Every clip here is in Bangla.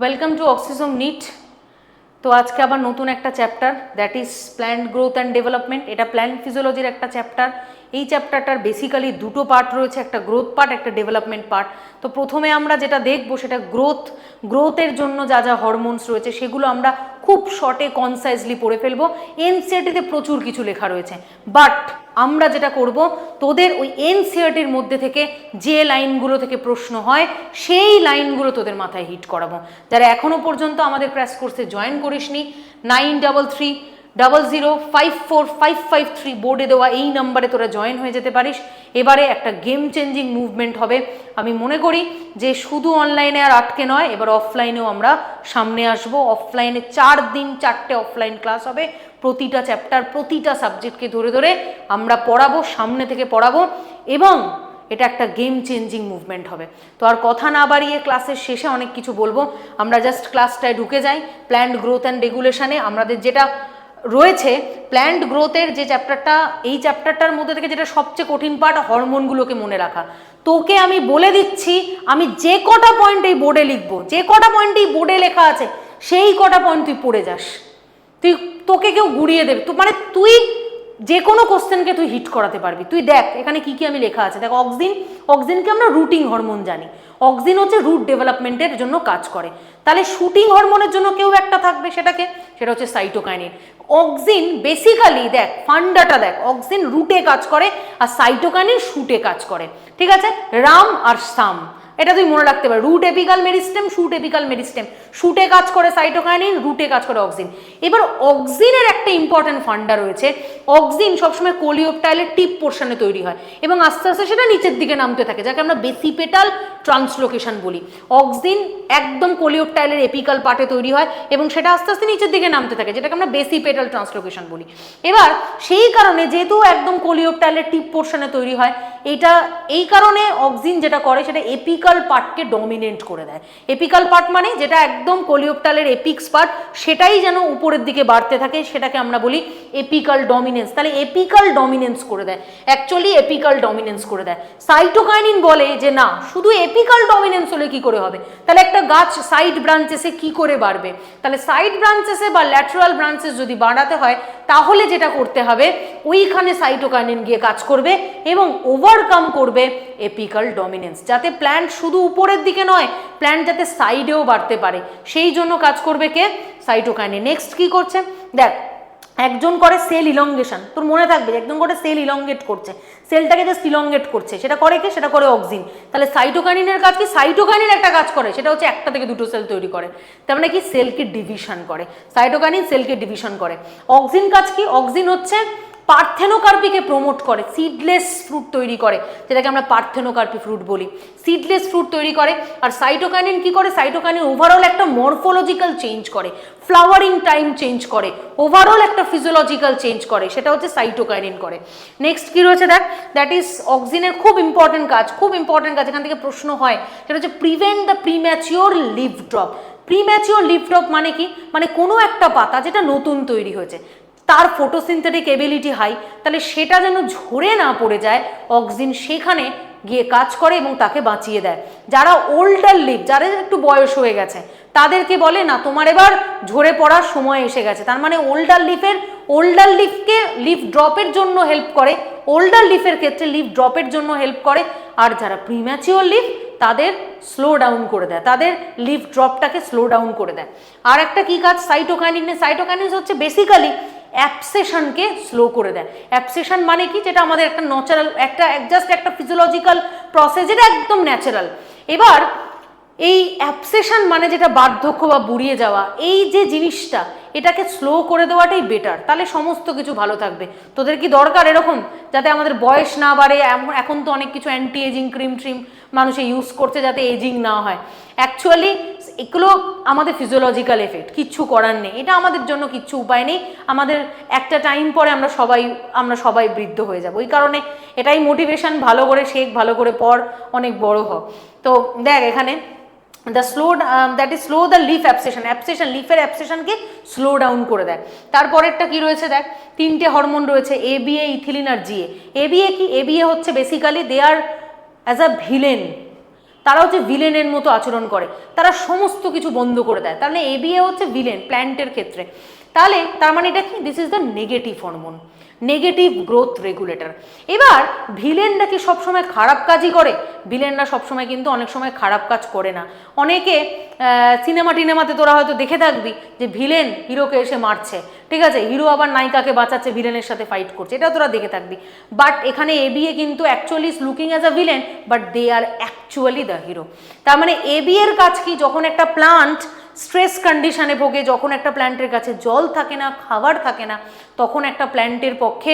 Welcome to oxysome NEET. তো আজকে আবার নতুন একটা chapter, that is plant growth and development. এটা প্ল্যান্ট ফিজিওলজির একটা চ্যাপ্টার। এই চ্যাপ্টারটার বেসিক্যালি দুটো পার্ট রয়েছে, একটা গ্রোথ পার্ট, একটা ডেভেলপমেন্ট পার্ট। তো প্রথমে আমরা যেটা দেখবো সেটা গ্রোথের জন্য যা যা হরমোনস রয়েছে সেগুলো আমরা খুব শর্টে কনসাইজলি পড়ে ফেলবো। এনসিইআরটিতে প্রচুর কিছু লেখা রয়েছে, বাট আমরা যেটা করব তোদের ওই এনসিইআরটির মধ্যে থেকে যে লাইনগুলো থেকে প্রশ্ন হয় সেই লাইনগুলো তোদের মাথায় হিট করাবো। যারা এখনও পর্যন্ত আমাদের ক্র্যাশ কোর্সে জয়েন করিসনি, 9330054553 বোর্ডে দেওয়া এই নাম্বারে তোরা জয়েন হয়ে যেতে পারিস। এবারে একটা গেম চেঞ্জিং মুভমেন্ট হবে। আমি মনে করি যে শুধু অনলাইনে আর আটকে নয়, এবার অফলাইনেও আমরা সামনে আসবো। অফলাইনে 4 দিন 4টে অফলাইন ক্লাস হবে। প্রতিটা চ্যাপ্টার, প্রতিটা সাবজেক্টকে ধরে ধরে আমরা পড়াবো, সামনে থেকে পড়াবো, এবং এটা একটা গেম চেঞ্জিং মুভমেন্ট হবে। তো আর কথা না বাড়িয়ে ক্লাসের শেষে অনেক কিছু বলবো, আমরা জাস্ট ক্লাসটায় ঢুকে যাই। প্ল্যান্ট গ্রোথ অ্যান্ড রেগুলেশনে আমাদের যেটা রয়েছে, প্ল্যান্ট গ্রোথের যে চ্যাপ্টারটা, এই চ্যাপ্টারটার মধ্যে থেকে যেটা সবচেয়ে কঠিন পার্ট, হরমোনগুলোকে মনে রাখা। তোকে আমি বলে দিচ্ছি, আমি যে কটা পয়েন্ট এই বোর্ডে লিখবো, যে কটা পয়েন্ট এই বোর্ডে লেখা আছে সেই কটা পয়েন্ট তুই পড়ে যাস। তোকে কেউ গুড়িয়ে দেবে, তো মানে তুই যে কোনো কোশ্চেনকে তুই হিট করাতে পারবি। তুই দেখ এখানে কি কি আমি লেখা আছে। দেখ, অক্সিনকে আমরা রুটিং হরমোন জানি। অক্সিন হচ্ছে রুট ডেভেলপমেন্টের জন্য কাজ করে। তাহলে শুটিং হরমোনের জন্য কেউ একটা থাকবে, সেটা হচ্ছে সাইটোকাইনিন। অক্সিন বেসিক্যালি দেখ, ফান্ডাটা দেখ, অক্সিন রুটে কাজ করে আর সাইটোকাইনিন শুটে কাজ করে। ঠিক আছে, রাম আর সাম, এটা তুই মনে রাখতে পারবি। Root apical meristem, shoot apical meristem. শুটে কাজ করে সাইটোকাইনিন, রুটে কাজ করে অক্সিন। এবার অক্সিনের একটা ইম্পর্টেন্ট ফান্ডা রয়েছে। অক্সিন সবসময় কোলিওপটাইলের টিপ পোর্শনে তৈরি হয় এবং আস্তে আস্তে সেটা নিচের দিকে নামতে থাকে, যাকে আমরা বেসিপেটাল ট্রান্সলোকেশন বলি। অক্সিন একদম কোলিওপটাইলের এপিকাল পার্টে তৈরি হয় এবং সেটা আস্তে আস্তে নিচের দিকে নামতে থাকে, যেটাকে আমরা বেসিপেটাল ট্রান্সলোকেশন বলি। এবার সেই কারণে যেহেতু একদম কোলিওপটাইলের টিপ পোর্শনে তৈরি হয়, এই কারণে অক্সিন যেটা করে সেটা এপিকাল পার্টকে ডমিনেট করে দেয়। এপিকাল পার্ট মানে যেটা একদম কোলিওপটাইলের এপিক্স পার্ট, সেটাই যেন উপরের দিকে বাড়তে থাকে, সেটাকে আমরা বলি এপিকাল ডমিনেন্স। তাহলে এপিকাল ডমিনেন্স করে দেয়, অ্যাকচুয়ালি এপিকাল ডমিনেন্স করে দেয়। সাইটোকাইনিন বলে যে না, শুধু এপিকাল ডমিনেন্স হলে কি করে হবে, তাহলে একটা গাছ সাইড ব্রাঞ্চেসে কি করে বাড়বে। তাহলে সাইড ব্রাঞ্চেসে বা ল্যাটারাল ব্রাঞ্চেস যদি বাড়াতে হয়, তাহলে যেটা করতে হবে, ওইখানে সাইটোকাইনিন গিয়ে কাজ করবে এবং ওভারকাম করবে এপিকাল ডমিনেন্স, যাতে প্ল্যান্ট শুধু উপরের দিকে নয়, প্ল্যান্ট যাতে সাইডেও বাড়তে পারে, সেই জন্য কাজ করবে কে? সাইটোকাইনিন। নেক্সট কি করছে দেখ, একজন করে সেল ইলংগেশন, তোর মনে থাকবে একজন করে সেল ইলংগেট করছে, সেলটাকে জাস্ট ইলংগেট করছে, সেটা করে কে? সেটা করে অক্সিন। তাহলে সাইটোকাইনিনের কাজ কি? সাইটোকাইনিন একটা কাজ করে, সেটা হচ্ছে একটা থেকে দুটো সেল তৈরি করে, তার মানে কি সেলকে ডিভিশন করে। সাইটোকাইনিন সেলকে ডিভিশন করে। অক্সিন কাজ কি? অক্সিন হচ্ছে পার্থেনোকার্পিকে প্রমোট করে, সিডলেস ফ্রুট তৈরি করে, যেটাকে আমরা পার্থেনোকার্পি ফ্রুট বলি। সিডলেস ফ্রুট তৈরি করে। আর সাইটোকাইনিন কি করে? সাইটোকাইনিন ওভারঅল একটা মরফোলজিক্যাল চেঞ্জ করে, ফ্লাওয়ারিং টাইম চেঞ্জ করে, ওভারঅল একটা ফিজিওলজিক্যাল চেঞ্জ করে, সেটা হচ্ছে সাইটোকাইনিন করে। নেক্সট কি রয়েছে দেখ, দ্যাট ইজ অক্সিনের খুব ইম্পর্টেন্ট কাজ, এখান থেকে প্রশ্ন হয়, সেটা হচ্ছে prevent the premature leaf drop. Premature leaf drop মানে কি? মানে কোনো একটা পাতা যেটা নতুন তৈরি হয়েছে, তার ফটোসিনথেটিক এবিলিটি হাই, তাহলে সেটা যেন ঝরে না পড়ে যায়, অক্সিন সেখানে গিয়ে কাজ করে এবং তাকে বাঁচিয়ে দেয়। যারা ওল্ডার লিভ, যাদের একটু বয়স হয়ে গেছে, তাদেরকে বলে না তোমার এবার ঝরে পড়ার সময় এসে গেছে। তার মানে ওল্ডার লিফকে লিফ ড্রপের জন্য হেল্প করে, ওল্ডার লিফের ক্ষেত্রে লিফ ড্রপের জন্য হেল্প করে। আর যারা প্রিম্যাচিওর লিফ, তাদের স্লো ডাউন করে দেয়, তাদের লিফ ড্রপটাকে স্লো ডাউন করে দেয়। আর একটা কি কাজ সাইটোকাইনিনের? সাইটোকাইনিন হচ্ছে বেসিক্যালি অ্যাবসেশনকে স্লো করে দেয়। অ্যাবসেশন মানে কি? যেটা আমাদের একটা ন্যাচারাল, জাস্ট একটা ফিজিওলজিক্যাল প্রসেস, যেটা একদম ন্যাচারাল। এবার এই অ্যাবসেশন মানে যেটা বার্ধক্য বা বুড়িয়ে যাওয়া, এই যে জিনিসটা, এটাকে স্লো করে দেওয়াটাই বেটার, তাহলে সমস্ত কিছু ভালো থাকবে। তোদের কি দরকার এরকম, যাতে আমাদের বয়স না বাড়ে? এখন তো অনেক কিছু অ্যান্টি এজিং ক্রিম মানুষে ইউজ করছে যাতে এজিং না হয়। অ্যাকচুয়ালি এগুলো আমাদের ফিজিওলজিক্যাল এফেক্ট, কিচ্ছু করার নেই, এটা আমাদের জন্য কিচ্ছু উপায় নেই। আমাদের একটা টাইম পরে আমরা সবাই বৃদ্ধ হয়ে যাবো। ওই কারণে এটাই মোটিভেশন, ভালো করে শেখ, ভালো করে পড়, অনেক বড় হ। তো দেখ এখানে স্লো দ্য লিফ অ্যাবসেশন, লিফের অ্যাবসেশনকে স্লো ডাউন করে দেয়। তারপরেরটা কি রয়েছে দেখ, 3টে হরমোন রয়েছে, ABA, ইথিলিন আর GA। ABA কি? ABA হচ্ছে basically they are as a villain, তারা হচ্ছে ভিলেনের মতো আচরণ করে, তারা সমস্ত কিছু বন্ধ করে দেয়। তাহলে এবিএ হচ্ছে ভিলেন প্ল্যান্টের ক্ষেত্রে। তাহলে তার মানে এটা কি, this is the negative hormone, negative growth regulator. এবার ভিলেনরা কি সবসময় খারাপ কাজই করে? ভিলেনরা সবসময় কিন্তু অনেক সময় খারাপ কাজ করে না। অনেকে সিনেমা টিনেমাতে তোরা হয়তো দেখে থাকবি যে ভিলেন হিরোকে এসে মারছে, ঠিক আছে, হিরো আবার নায়িকাকে বাঁচাচ্ছে, ভিলেনের সাথে ফাইট করছে, এটা তোরা দেখে থাকবি। বাট এখানে এবিএ কিন্তু actually is looking as a villain, but they are actually the hero. তার মানে এবিএর কাজ কি, যখন একটা প্লান্ট স্ট্রেস কন্ডিশনে ভোগে, যখন একটা প্ল্যান্টের কাছে জল থাকে না, খাবার থাকে না, তখন একটা প্ল্যান্টের পক্ষে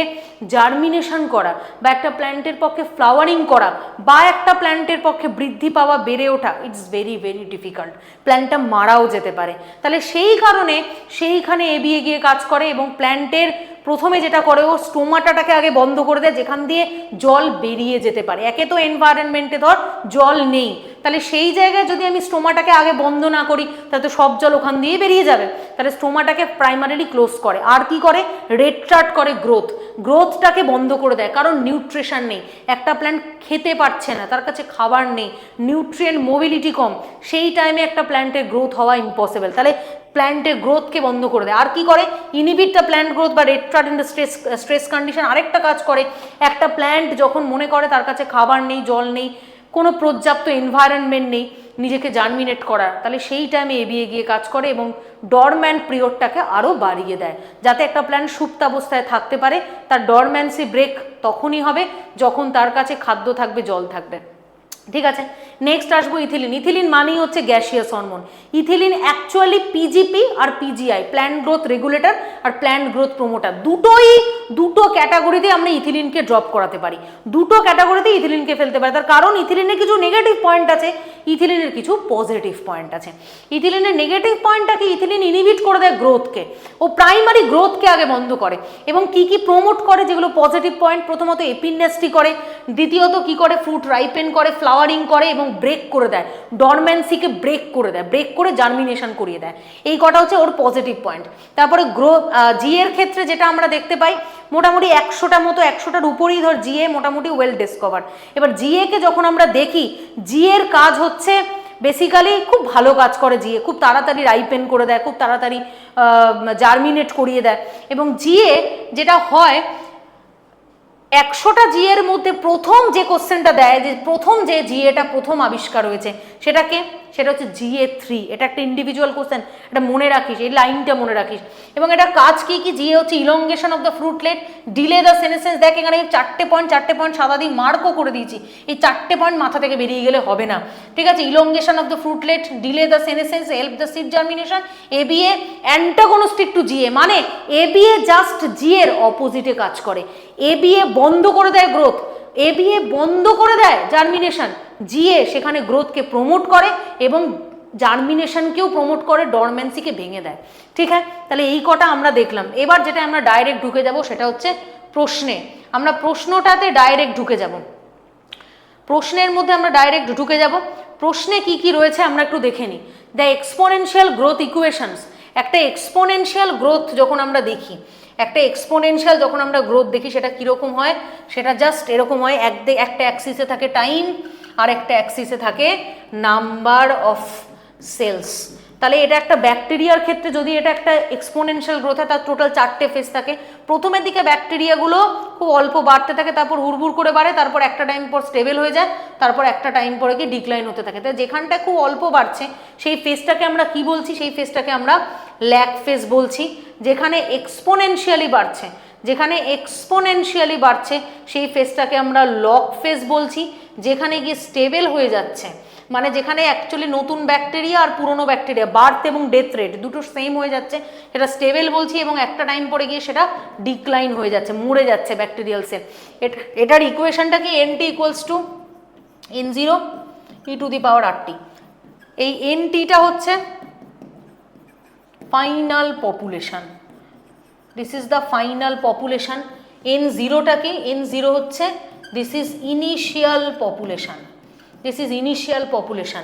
জার্মিনেশন করা বা একটা প্ল্যান্টের পক্ষে ফ্লাওয়ারিং করা বা একটা প্ল্যান্টের পক্ষে বৃদ্ধি পাওয়া, বেড়ে ওঠা, ইটস ভেরি ভেরি ডিফিকাল্ট। প্ল্যান্টটা মারাও যেতে পারে। তাহলে সেই কারণে সেইখানে এবিএ গিয়ে কাজ করে এবং প্ল্যান্টের প্রথমে যেটা করে, ও স্টোমাটাটাকে আগে বন্ধ করে দেয়, যেখান দিয়ে জল বেরিয়ে যেতে পারে। একে তো এনভায়রনমেন্টে ধর জল নেই, তাহলে সেই জায়গায় যদি আমি স্টোমাটাকে আগে বন্ধ না করি, তাহলে তো সব জল ওখান দিয়ে বেরিয়ে যাবে। তাহলে স্টোমাটাকে প্রাইমারিলি ক্লোজ করে। আর কি করে, রেট্রার্ট করে গ্রোথটাকে বন্ধ করে দেয়, কারণ নিউট্রিশন নেই। একটা প্ল্যান্ট খেতে পারছে না, তার কাছে খাবার নেই, নিউট্রিয়েন্ট মোবিলিটি কম, সেই টাইমে একটা প্ল্যান্টের গ্রোথ হওয়া ইম্পসিবল। তাহলে প্ল্যান্টের গ্রোথকে বন্ধ করে দেয়। আর কি করে, ইনহিবিট দ্য প্ল্যান্ট গ্রোথ বা রেট্রার্ট ইন দ্য স্ট্রেস কন্ডিশন। আরেকটা কাজ করে, একটা প্ল্যান্ট যখন মনে করে তার কাছে খাবার নেই, জল নেই, কোনো পর্যাপ্ত এনভায়রনমেন্ট নেই নিজেকে জার্মিনেট করার, তাহলে সেই টাইমে এবিএ গিয়ে কাজ করে এবং ডরম্যান্ট পিরিয়ডটাকে আরও বাড়িয়ে দেয়, যাতে একটা প্ল্যান্ট সুপ্তাবস্থায় থাকতে পারে। তার ডরম্যান্সি ব্রেক তখনই হবে যখন তার কাছে খাদ্য থাকবে, জল থাকবে। ঠিক আছে, নেক্সট আসবো ইথিলিন। ইথিলিন মানেই হচ্ছে gaseous hormone. Ethylene actually PGP আর পিজিআই, প্ল্যান্ট গ্রোথ রেগুলেটর আর প্ল্যান্ট গ্রোথ প্রমোটার, দুটো ক্যাটাগরিতে আমরা ইথিলিনকে ড্রপ করাতে পারি, দুটো ক্যাটাগরিতে ইথিলিনকে ফেলতে পারি। তার কারণ ইথিলিনের কিছু নেগেটিভ পয়েন্ট আছে, ইথিলিনের কিছু পজিটিভ পয়েন্ট আছে। ইথিলিনের নেগেটিভ পয়েন্টটাকে, ইথিলিন ইনহিবিট করে দেয় গ্রোথকে, ও প্রাইমারি গ্রোথকে আগে বন্ধ করে। এবং কি কি প্রমোট করে যেগুলো পজিটিভ পয়েন্ট, প্রথমত এপিনেস্টি করে, দ্বিতীয়ত কি করে, ফ্রুট রাইপেন করে, ফ্লাওয়ারিং করে এবং ব্রেক করে দেয়, ডরম্যান্সিকে ব্রেক করে দেয়, ব্রেক করে জার্মিনেশন করিয়ে দেয়। এই কটা হচ্ছে ওর পজিটিভ পয়েন্ট। তারপরে গ্রোথ, জিএর ক্ষেত্রে যেটা আমরা দেখতে পাই, মোটামুটি 100টার মতো, 100টার উপরেই ধর জিএ মোটামুটি ওয়েল ডিসকভার। এবার জিএকে যখন আমরা দেখি, জিএর কাজ হচ্ছে বেসিক্যালি খুব ভালো কাজ করে জিএ, খুব তাড়াতাড়ি রাইপেন করে দেয়, খুব তাড়াতাড়ি জার্মিনেট করিয়ে দেয়। এবং জিএ যেটা হয়, 100টা জিএর মধ্যে প্রথম যে কোশ্চেনটা দেয়, যে প্রথম যে জিএটা প্রথম আবিষ্কার হয়েছে সেটাকে, সেটা হচ্ছে GA3। এটা একটা ইন্ডিভিজুয়াল কোশ্চেন, এটা মনে রাখিস, এই লাইনটা মনে রাখিস। এবং এটা কাজ কি কি, জিএ হচ্ছে elongation of the fruitlet, delay the senescence. দেখ এখানে 4টে পয়েন্ট সাদা দিয়ে মার্কও করে দিয়েছি, এই 4টে পয়েন্ট মাথা থেকে বেরিয়ে গেলে হবে না, ঠিক আছে। Elongation of the fruitlet, delay the senescence, help the seed germination. ABA antagonistic to GA, মানে এবিএ জাস্ট জিএর অপোজিটে কাজ করে। এবিএ বন্ধ করে দেয় গ্রোথ, এবিএ বন্ধ করে দেয় জার্মিনেশন, জিএ সেখানে গ্রোথকে প্রমোট করে এবং জার্মিনেশনকেও প্রমোট করে, ডরমেন্সিকে ভেঙে দেয়। ঠিক আছে, তাহলে এই কটা আমরা দেখলাম। এবার যেটা আমরা ডাইরেক্ট ঢুকে যাব সেটা হচ্ছে প্রশ্নে। আমরা প্রশ্নটাতে ডাইরেক্ট ঢুকে যাব, প্রশ্নের মধ্যে আমরা ডাইরেক্ট ঢুকে যাব। প্রশ্নে কি কি রয়েছে আমরা একটু দেখে নিই। The exponential growth equations. একটা এক্সপোনেনশিয়াল গ্রোথ যখন আমরা দেখি, একটা এক্সপোনেনশিয়াল যখন আমরা গ্রোথ দেখি, সেটা কীরকম হয়, সেটা জাস্ট এরকম হয়, একটা অ্যাক্সিসে থাকে টাইম আর একটা অ্যাক্সিসে থাকে নাম্বার অফ সেলস। তাহলে এটা একটা ব্যাকটেরিয়ার ক্ষেত্রে যদি এটা একটা এক্সপোনেনশিয়াল গ্রোথ হয়, তার টোটাল 4টে ফেজ থাকে। প্রথমের দিকে ব্যাকটেরিয়াগুলো খুব অল্প বাড়তে থাকে, তারপর হুড়হুড় করে বাড়ে, তারপর একটা টাইম পর স্টেবল হয়ে যায়, তারপর একটা টাইম পরে গিয়ে ডিক্লাইন হতে থাকে। তাই যেখানটায় খুব অল্প বাড়ছে সেই ফেজটাকে আমরা কি বলছি, সেই ফেজটাকে আমরা ল্যাগ ফেজ বলছি। যেখানে এক্সপোনেনশিয়ালি বাড়ছে সেই ফেজটাকে আমরা লগ ফেজ বলছি। যেখানে গিয়ে স্টেবল হয়ে যাচ্ছে, মানে যেখানে অ্যাকচুয়ালি নতুন ব্যাকটেরিয়া আর পুরনো ব্যাকটেরিয়া বার্থ এবং ডেথ রেট দুটো সেম হয়ে যাচ্ছে, সেটা স্টেবল বলছি। এবং একটা টাইম পরে গিয়ে সেটা ডিক্লাইন হয়ে যাচ্ছে, মরে যাচ্ছে ব্যাকটেরিয়াল সেল। এটার ইকুয়েশনটা কি, NT equals to N0 e⁻RT। এই NTটা হচ্ছে final population, this is the final population. N0টা কি, N0 হচ্ছে this is initial population, this is initial population.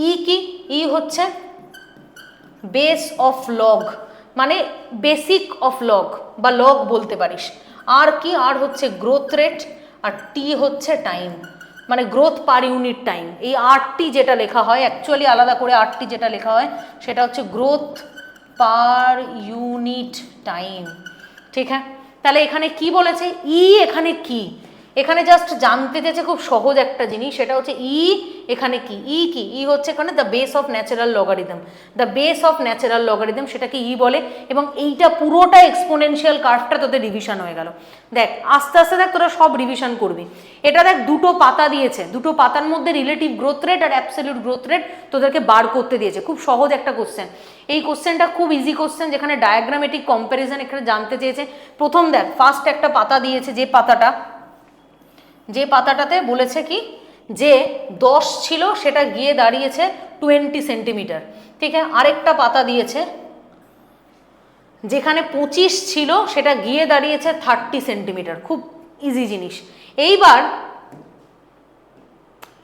E কি, ই হচ্ছে বেস অফ লগ, মানে বেসিক অফ লগ বা লগ বলতে পারিস। আর কি, আর হচ্ছে গ্রোথ রেট, আর টি হচ্ছে টাইম। মানে গ্রোথ পার ইউনিট টাইম। এই আরটি যেটা লেখা হয় অ্যাকচুয়ালি আলাদা করে আরটি যেটা লেখা হয় সেটা হচ্ছে গ্রোথ পার ইউনিট টাইম। ঠিক হ্যাঁ, তাহলে এখানে কি বলেছে এখানে কি, এখানে জাস্ট জানতে চেয়েছে খুব সহজ একটা জিনিস, সেটা হচ্ছে এখানে কি কি হচ্ছে এখানে the base of natural logarithm, the base of natural logarithm সেটাকে বলে। এবং এইটা পুরোটা এক্সপোনেনশিয়াল কার্ভটা তোদের রিভিশন হয়ে গেল। দেখ আস্তে আস্তে দেখ তোরা সব রিভিশন করবি। এটা দেখ দুটো পাতা দিয়েছে, দুটো পাতার মধ্যে রিলেটিভ গ্রোথ রেট আর অ্যাবসলিউট গ্রোথ রেট তোদেরকে বার করতে দিয়েছে। খুব সহজ একটা কোশ্চেন, এই কোশ্চেনটা খুব ইজি কোশ্চেন, যেখানে ডায়াগ্রামেটিক কম্প্যারিজন এখানে জানতে চেয়েছে। প্রথম দেখ ফার্স্ট একটা পাতা দিয়েছে, যে পাতাটাতে বলেছে কি যে 10 ছিল সেটা গিয়ে দাঁড়িয়েছে 20 সেন্টিমিটার। ঠিক আছে, আরেকটা পাতা দিয়েছে যেখানে 25 ছিল সেটা গিয়ে দাঁড়িয়েছে 30 সেন্টিমিটার। খুব ইজি জিনিস।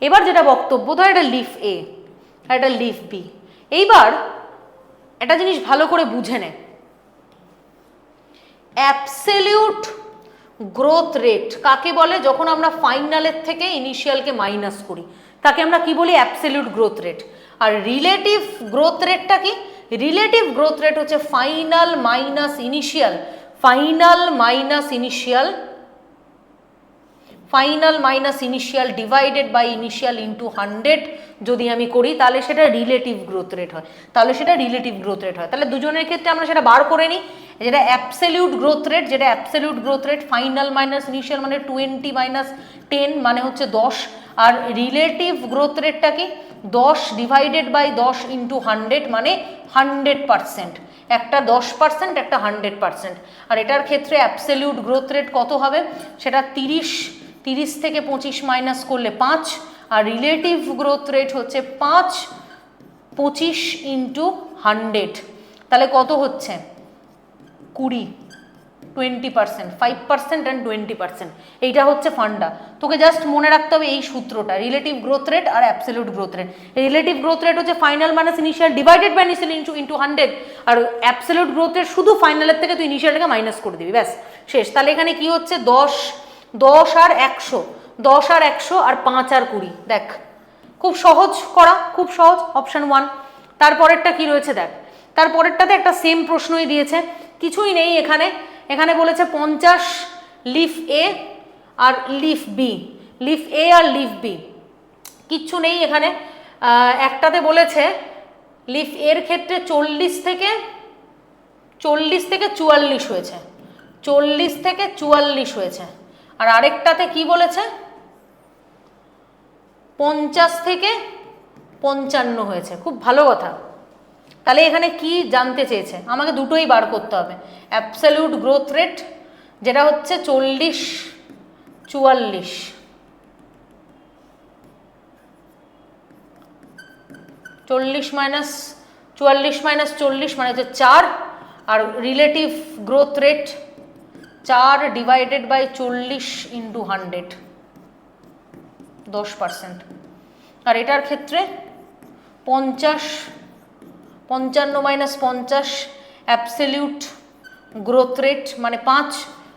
এবার যেটা বক্তব্য, ধর এটা লিফ এ আর এটা লিফ বি। এইবার একটা জিনিস ভালো করে বুঝে নে, অ্যাবসলিউট গ্রোথ রেট কাকে বলে? যখন আমরা ফাইনালের থেকে ইনিশিয়ালকে মাইনাস করি তাকে আমরা কি বলি? Absolute growth rate. আর রিলেটিভ গ্রোথ রেটটা কি? রিলেটিভ গ্রোথ রেট হচ্ছে final minus initial, final minus initial divided by initial into 100 যদি আমি করি তাহলে সেটা রিলেটিভ গ্রোথ রেট হয়। তাহলে দুজনের ক্ষেত্রে আমরা সেটা বার করে নিই। যেটা absolute growth rate final minus initial মানে 20 মাইনাস 10 মানে হচ্ছে 10। আর রিলেটিভ গ্রোথ রেটটা কি? 10 ডিভাইডেড বাই 10 ইন্টু 100 মানে 100%। একটা 10%, একটা 100%। আর এটার ক্ষেত্রে অ্যাবসলিউট গ্রোথ রেট কত হবে? সেটা 30 থেকে 25 মাইনাস করলে 5। আর রিলেটিভ গ্রোথ রেট হচ্ছে 25 ইন্টু 100, তাহলে কত হচ্ছে? 20% 5% অ্যান্ড 20%। এইটা হচ্ছে ফান্ডা। তোকে জাস্ট মনে রাখতে হবে এই সূত্রটা, রিলেটিভ গ্রোথ রেট আর absolute growth rate. Relative growth rate হচ্ছে final minus initial divided by initial into 100। আর অ্যাবসলিউট গ্রোথ রেট শুধু ফাইনালের থেকে তুই ইনিশিয়ালটাকে মাইনাস করে দিবি, ব্যাস শেষ। তাহলে এখানে কি হচ্ছে? 10 আর 100 আর 5 আর 20। দেখ খুব সহজ করা, খুব সহজ। অপশান 1। তারপরেরটা কি রয়েছে দেখ, তারপরেরটাতে একটা সেম প্রশ্নই দিয়েছে, কিছুই নেই এখানে। এখানে বলেছে 50 লিফ এ আর লিফ বি, কিচ্ছু নেই এখানে। একটাতে বলেছে লিফ এর ক্ষেত্রে 40 থেকে 44 হয়েছে, 40 থেকে 44 হয়েছে। আর আরেকটাতে কি বলেছে? 50 থেকে 55 হয়েছে। খুব ভালো কথা। তাহলে এখানে কি জানতে চেয়েছে? আমাকে দুটোই বার করতে হবে। অ্যাবসলিউট গ্রোথ রেট যেটা হচ্ছে 40 মাইনাস 40 মানে হচ্ছে 4। আর relative growth rate 4 divided by 40 into 100 10%। আর এটার ক্ষেত্রে 55 মাইনাস 50 অ্যাবসলিউট গ্রোথ রেট মানে 5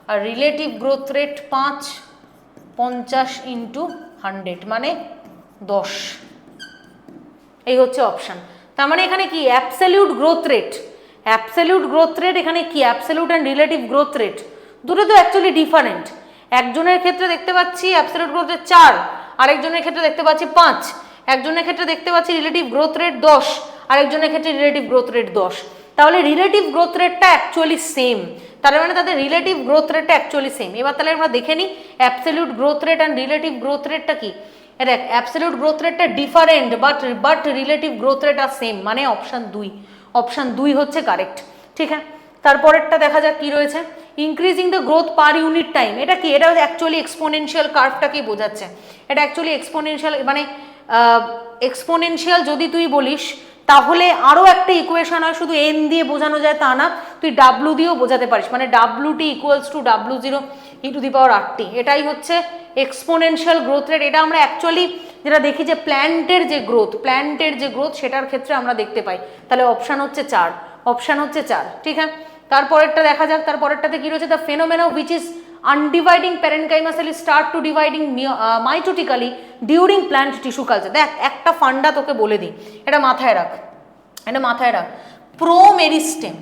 আর রিলেটিভ গ্রোথ রেট 5 50 ইন্টু 100 মানে 10। এই হচ্ছে অপশান। তার মানে এখানে কি অ্যাবসলিউট গ্রোথ রেট এখানে কি absolute and relative growth rate দুটো তো অ্যাকচুয়ালি ডিফারেন্ট। একজনের ক্ষেত্রে দেখতে পাচ্ছি অ্যাবসলিউট গ্রোথ রেট 4, আরেকজনের ক্ষেত্রে দেখতে পাচ্ছি 5, একজনের ক্ষেত্রে দেখতে পাচ্ছি রিলেটিভ গ্রোথ রেট 10, আরেকজনের ক্ষেত্রে রিলেটিভ গ্রোথ রেট 10। তাহলে রিলেটিভ গ্রোথ রেটটা অ্যাকচুয়ালি সেম, তার মানে তাদের রিলেটিভ গ্রোথ রেটটা অ্যাকচুয়ালি সেম। এবার তাহলে আমরা দেখে নিই absolute growth rate and relative growth রেটটা কি। দেখ অ্যাবসলিউট গ্রোথ রেটটা different but relative growth rate আর সেম, মানে অপশান 2 হচ্ছে কারেক্ট। ঠিক আছে, তারপরেরটা দেখা যাক কি রয়েছে। Increasing the growth per unit time, এটা কি? এটা অ্যাকচুয়ালি এক্সপোনেনশিয়াল কার্ভটাকেই বোঝাচ্ছে। এটা অ্যাকচুয়ালি এক্সপোনেনশিয়াল মানে এক্সপোনেনশিয়াল যদি তুই বলিস তাহলে আরও একটা ইকুয়েশন হয়, শুধু এন দিয়ে বোঝানো যায় তা না, তুই ডাব্লু দিয়েও বোঝাতে পারিস, মানে WT equals to W0 e⁻RT। এটাই হচ্ছে এক্সপোনেনশিয়াল গ্রোথ রেট। এটা আমরা অ্যাকচুয়ালি যেটা দেখি যে প্ল্যান্টের যে গ্রোথ সেটার ক্ষেত্রে আমরা দেখতে পাই। তাহলে অপশান হচ্ছে 4। ঠিক আছে, তারপরেরটা দেখা যাক। তারপরেরটাতে কি রয়েছে? The phenomena which is undividing parenchyma cell start to dividing mitotically during plant tissue culture. দেখ একটা ফান্ডা তোকে বলে দিই, এটা মাথায় রাখ, এটা মাথায় রাখ। প্রোমেরিস্টেম,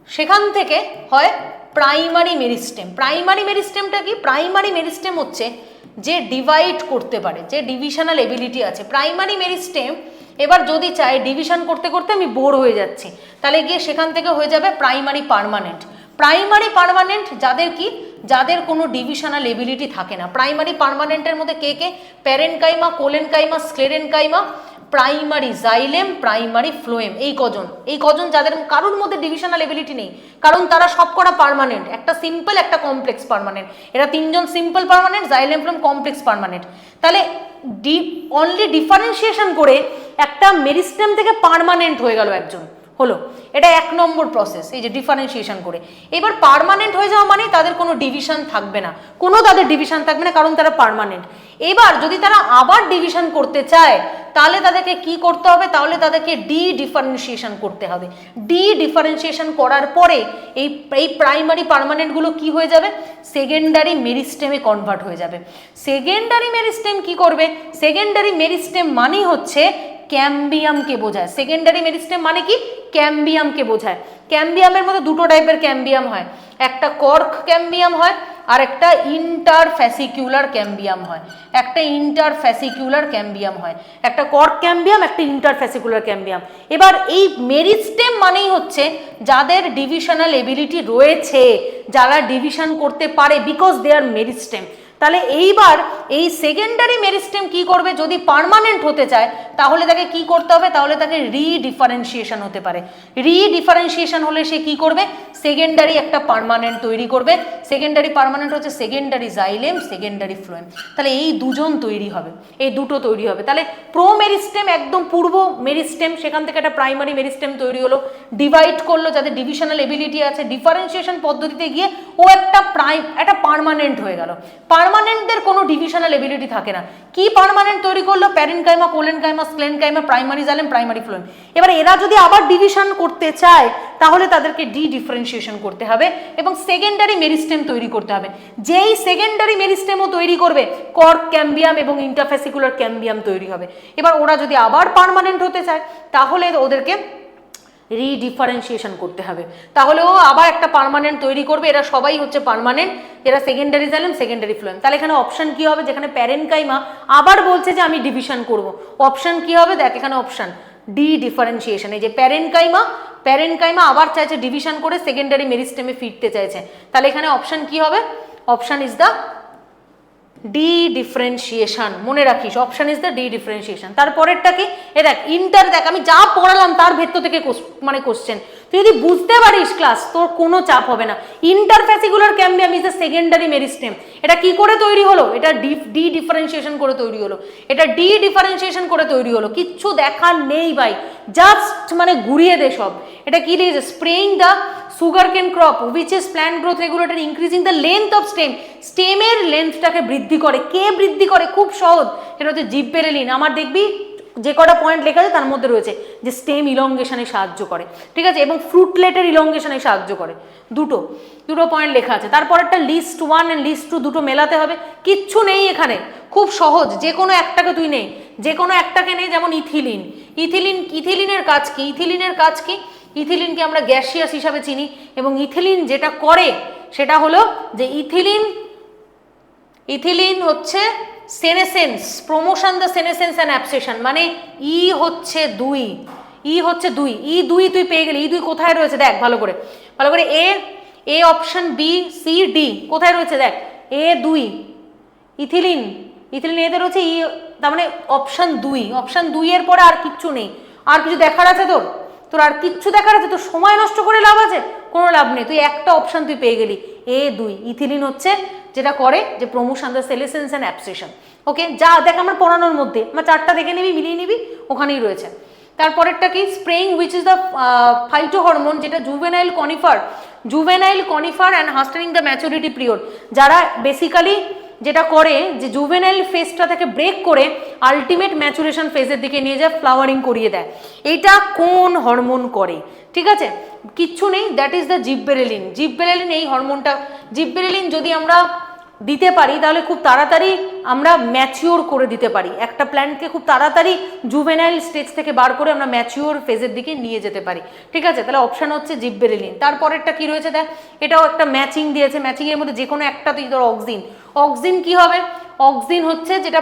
সেখান থেকে হয় প্রাইমারি মেরিস্টেম। প্রাইমারি মেরিস্টেমটা কি? প্রাইমারি মেরিস্টেম হচ্ছে যে ডিভাইড করতে পারে, যে ডিভিশনাল এবিলিটি আছে। প্রাইমারি মেরিস্টেম এবার যদি চাই ডিভিশন করতে করতে আমি বোর হয়ে যাচ্ছি, তাহলে গিয়ে সেখান থেকে হয়ে যাবে প্রাইমারি পার্মানেন্ট। প্রাইমারি পার্মানেন্ট যাদের কি, যাদের কোনো ডিভিশনাল এবিলিটি থাকে না। প্রাইমারি পার্মানেন্টের মধ্যে কে কে? Parenchyma, collenchyma, sclerenchyma, primary xylem, primary phloem. এই কজন যাদের কারোর মধ্যে ডিভিশনাল এবিলিটি নেই, কারণ তারা সবকটা পার্মানেন্ট, একটা সিম্পল একটা কমপ্লেক্স পার্মানেন্ট। এরা তিনজন simple permanent, xylem phloem complex permanent. তাহলে অনলি ডিফারেন্সিয়েশন করে একটা মেরিস্টেম থেকে পার্মানেন্ট হয়ে গেল একজন, হলো। এটা 1 নম্বর প্রসেস, এই যে ডিফারেন্সিয়েশন করে। এবার পার্মানেন্ট হয়ে যাওয়া মানে তাদের কোনো ডিভিশন থাকবে না, তাদের ডিভিশন থাকবে না, কারণ তারা পার্মানেন্ট। এবার যদি তারা আবার ডিভিশন করতে চায় তাহলে তাদেরকে কি করতে হবে? তাহলে তাদেরকে ডিফারেন্সিয়েশন করতে হবে। ডিফারেন্সিয়েশন করার পরে এই প্রাইমারি পার্মানেন্টগুলো কি হয়ে যাবে? সেকেন্ডারি মেরিস্টেমে কনভার্ট হয়ে যাবে। সেকেন্ডারি মেরিস্টেম কি করবে? সেকেন্ডারি মেরিস্টেম মানেই হচ্ছে ক্যাম্বিয়ামকে বোঝায়। সেকেন্ডারি মেরিস্টেম মানে কি? ক্যাম্বিয়ামকে বোঝায়। ক্যাম্বিয়ামের মধ্যে দুটো টাইপের ক্যাম্বিয়াম হয়, একটা কর্ক ক্যাম্বিয়াম হয় আর একটা ইন্টারফ্যাসিকুলার ক্যাম্বিয়াম হয়। একটা ইন্টারফ্যাসিকুলার ক্যাম্বিয়াম হয়, একটা কর্ক ক্যাম্বিয়াম, একটা ইন্টারফ্যাসিকুলার ক্যাম্বিয়াম। এবার এই মেরিস্টেম মানেই হচ্ছে যাদের ডিভিশনাল এবিলিটি রয়েছে, যারা ডিভিশন করতে পারে, বিকজ দে আর মেরিস্টেম। তাহলে এইবার এই সেকেন্ডারি মেরিস্টেম কি করবে? যদি পার্মানেন্ট হতে চায় তাহলে তাকে কি করতে হবে? তাহলে তাকে রিডিফারেন্সিয়েশন হতে পারে। রিডিফারেন্সিয়েশন হলে সে কি করবে? সেকেন্ডারি একটা পার্মানেন্ট তৈরি করবে। সেকেন্ডারি পার্মানেন্ট হচ্ছে সেকেন্ডারি জাইলেম, সেকেন্ডারি ফ্লোয়েম। তাহলে এই দুজন তৈরি হবে, এই দুটো তৈরি হবে। তাহলে প্রো মেরিস্টেম একদম পূর্ব মেরিস্টেম, সেখান থেকে একটা প্রাইমারি মেরিস্টেম তৈরি হলো, ডিভাইড করলো, যাদের ডিভিশনাল এবিলিটি আছে। ডিফারেন্সিয়েশন পদ্ধতিতে গিয়ে ও একটা পার্মানেন্ট হয়ে গেল। পার্মানেন্টদের কোনো ডিভিশনাল এবিলিটি থাকে না। কি পার্মানেন্ট তৈরি করলো? Parenchyma, collenchyma, sclerenchyma, primary xylem, primary phloem. এবার এরা যদি আবার ডিভিশন করতে চায় তাহলে তাদেরকে ডিফারেন্সিয়েশন করতে হবে এবং সেকেন্ডারি মেরিস্টেম তৈরি করতে হবে। যেই সেকেন্ডারি মেরিস্টেমও তৈরি করবে, কর্ক ক্যাম্বিয়াম এবং ইন্টারফ্যাসিকুলার ক্যাম্বিয়াম তৈরি হবে। এবার ওরা যদি আবার পার্মানেন্ট হতে চায় তাহলে ওদেরকে রিডিফারেন্সিয়েশন করতে হবে, তাহলেও আবার একটা পার্মানেন্ট তৈরি করবে। এরা সবাই হচ্ছে পার্মানেন্ট, এরা সেকেন্ডারি জাইলেম, সেকেন্ডারি ফ্লোয়েম। তাহলে এখানে অপশন কি হবে? যেখানে প্যারেনকাইমা আবার বলছে যে আমি ডিভিশন করব, অপশন কি হবে? দেখ এখানে অপশন ডিফারেন্সিয়েশন। এই যে প্যারেনকাইমা আবার চাইছে ডিভিশন করে সেকেন্ডারি মেরিস্টেমে ফিরতে চাইছে, তাহলে এখানে অপশন কি হবে? Option is the differentiation. মনে রাখিস, অপশন ইজ দ্য ডিফারেন্সিয়েশন। তারপরেরটা কি? দেখ দেখ আমি যা পড়ালাম তার ভেতর থেকে কোশ্চেন, তুই যদি বুঝতে পারিস ক্লাস, তোর কোনো চাপ হবে না। Interfascicular cambium is the secondary meristem. এটা কি করে তৈরি হলো? এটা ডিফারেন্সিয়েশন করে তৈরি হলো, এটা ডিফারেন্সিয়েশন করে তৈরি হলো। কিচ্ছু দেখার নেই ভাই, জাস্ট ঘুরিয়ে দে সব। এটা কি লিখেছে? Spraying the sugarcane crop which is plant growth regulator increasing the length of stem. স্টেমের লেন্থটাকে বৃদ্ধি করে। কে বৃদ্ধি করে? খুব সহজ, সেটা হচ্ছে জিব্বেরেলিন। আমার দেখবি যে কটা পয়েন্ট লেখা আছে তার মধ্যে রয়েছে যে স্টেম ইলংগেশনে সাহায্য করে, ঠিক আছে, এবং ফ্রুটলেটের ইলংগেশনে সাহায্য করে। দুটো পয়েন্ট লেখা আছে। তারপরেরটা লিস্ট 1 এন্ড লিস্ট 2 দুটো মেলাতে হবে। কিচ্ছু নেই এখানে, খুব সহজ। যে কোনো একটাকে তুই নেই, যে কোনো একটাকে নেই। যেমন ইথিলিনের কাজ কি? ইথিলিনকে আমরা গ্যাসিয়াস হিসাবে চিনি, এবং ইথিলিন যেটা করে সেটা হলো যে ইথিলিন হচ্ছে সেনেসেন্স, প্রমোশন দ্য সেনেসেন্স অ্যান্ড অ্যাবসেশন। মানে হচ্ছে 2 তুই পেয়ে গেলি। 2 কোথায় রয়েছে? দেখ ভালো করে A option, B, C, D কোথায় রয়েছে? দেখ A2 ইথিলিন এতে রয়েছে তার মানে অপশন 2 এর পরে আর কিচ্ছু নেই। আর কিছু দেখার আছে তোর আর কিচ্ছু দেখার আছে? তোর সময় নষ্ট করে লাভ আছে? কোনো লাভ নেই। তুই একটা অপশন তুই পেয়ে গেলি, A2। ইথিলিন হচ্ছে যেটা করে যে প্রমোশন দ্য সেনেসেন্স অ্যান্ড অ্যাবসেশন। ওকে, যা দেখ আমার পড়ানোর মধ্যে আমার 4টা দেখে নিবি, মিলিয়ে নিবি, ওখানেই রয়েছে। তারপরেরটা কি? Spraying which is the phyto hormone, যেটা juvenile conifer and hastening the maturity period. যারা বেসিক্যালি যেটা করে যে জুভেনাইল ফেজটা থেকে ব্রেক করে আলটিমেট ম্যাচুরেশন ফেজের দিকে নিয়ে যায়, ফ্লাওয়ারিং করিয়ে দেয়। এইটা কোন হরমোন করে? ঠিক আছে, কিচ্ছু নেই, দ্যাট ইজ দ্য জিববেরেলিন। জিববেরেলিন এই হরমোনটা, জিববেরেলিন যদি আমরা দিতে পারি তাহলে খুব তাড়াতাড়ি আমরা ম্যাচিওর করে দিতে পারি, একটা প্ল্যান্টকে খুব তাড়াতাড়ি জুভেনাইল স্টেজ থেকে বার করে আমরা ম্যাচিওর ফেজের দিকে নিয়ে যেতে পারি। ঠিক আছে, তাহলে অপশান হচ্ছে জিববেরেলিন। তারপরেরটা কি রয়েছে দেখ, এটাও একটা ম্যাচিং দিয়েছে, ম্যাচিংয়ের মধ্যে যে কোনো একটা তুই ধর অক্সিন। অক্সিন কি হবে? অক্সিন হচ্ছে যেটা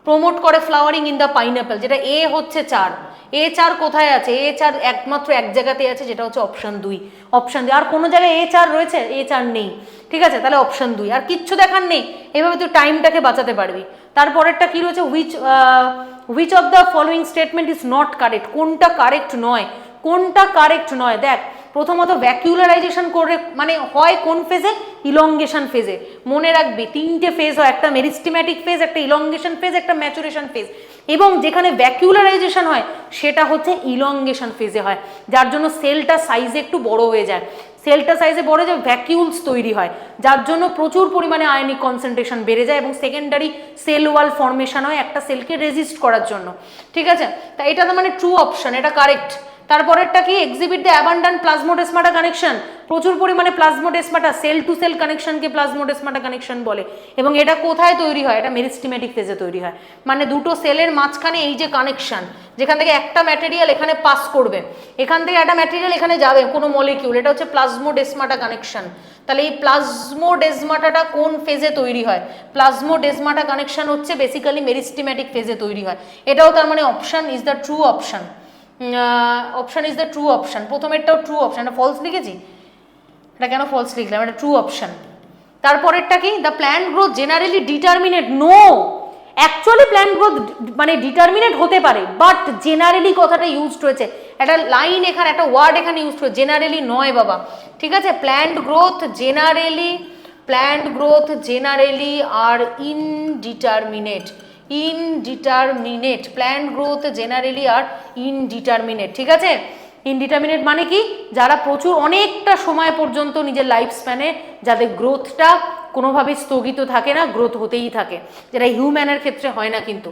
প্রমোট করে ফ্লাওয়ারিং ইন দ্য পাইনঅ্যাপল, যেটা এ হচ্ছে 4। A4 কোথায় আছে? A4 একমাত্র এক জায়গাতে আছে, যেটা হচ্ছে অপশান 2। অপশান 2, আর কোনো জায়গায় A4 রয়েছে? A4 নেই। ঠিক আছে, তাহলে অপশান 2, আর কিচ্ছু দেখার নেই। এভাবে তুই টাইমটাকে বাঁচাতে পারবি। তারপরেরটা কি রয়েছে, which of the following statement is not correct? কোনটা কারেক্ট নয়? কোনটা কারেক্ট নয়? দেখ, প্রথমত ভ্যাকুলারাইজেশন করে মানে হয় কোন ফেজে? ইলংগেশন ফেজে। মনে রাখবি 3টে ফেজ হয়, একটা মেরিস্টেমেটিক ফেজ, একটা ইলংগেশন ফেজ, একটা ম্যাচুরেশন ফেজ, এবং যেখানে ভ্যাকুলারাইজেশন হয় সেটা হচ্ছে ইলংগেশন ফেজে হয়, যার জন্য সেলটা সাইজে একটু বড় হয়ে যায়। সেলটা সাইজে বড় যে ভ্যাকিউলস তৈরি হয়, যার জন্য প্রচুর পরিমাণে আয়নিক কনসেন্ট্রেশন বেড়ে যায় এবং সেকেন্ডারি সেল ওয়াল ফর্মেশন হয় একটা সেলকে রেজিস্ট করার জন্য। ঠিক আছে, তা এটা তো মানে ট্রু অপশন, এটা কারেক্ট। তারপরেরটা কি, exhibit the abundant plasmodesmata connection. প্রচুর পরিমাণে প্লাজমোডেসমাটা, সেল টু সেল কানেকশনকে প্লাজমোডেসমাটা কানেকশন বলে, এবং এটা কোথায় তৈরি হয়? এটা মেরিস্টেমেটিক ফেজে তৈরি হয়। মানে দুটো সেলের মাঝখানে এই যে কানেকশন, যেখান থেকে একটা ম্যাটেরিয়াল এখানে পাস করবে, এখান থেকে একটা ম্যাটেরিয়াল এখানে যাবে কোনো মলিকিউল, এটা হচ্ছে প্লাজমোডেসমাটা কানেকশন। তাহলে এই প্লাজমোডেসমাটাটা কোন ফেজে তৈরি হয়? প্লাজমোডেসমাটা কানেকশন হচ্ছে বেসিক্যালি মেরিস্টেমেটিক ফেজে তৈরি হয়। এটাও তার মানে option is the true option. Option is the true option. প্রথমেরটাও ট্রু অপশন, এটা ফলস লিখেছি, এটা কেন ফলস লিখলাম? এটা ট্রু অপশন। তারপরেরটা কি, the plant growth generally determinate. No, actually plant growth মানে ডিটারমিনেট হতে পারে, বাট জেনারেলি কথাটা ইউজড হয়েছে, একটা লাইন এখানে, একটা ওয়ার্ড এখানে ইউজড হয়েছে, জেনারেলি নয় বাবা। ঠিক আছে, প্ল্যান্ট গ্রোথ জেনারেলি আর ইনডিটারমিনেট। প্ল্যান্ট গ্রোথ জেনারেলি আর ইনডিটারমিনেট। ঠিক আছে, ইনডিটারমিনেট মানে কি, যারা প্রচুর অনেকটা সময় পর্যন্ত নিজের লাইফ স্প্যানে যাদের গ্রোথটা কোনোভাবে স্থগিত থাকে না, গ্রোথ হতেই থাকে, যেটা হিউম্যানের ক্ষেত্রে হয় না, কিন্তু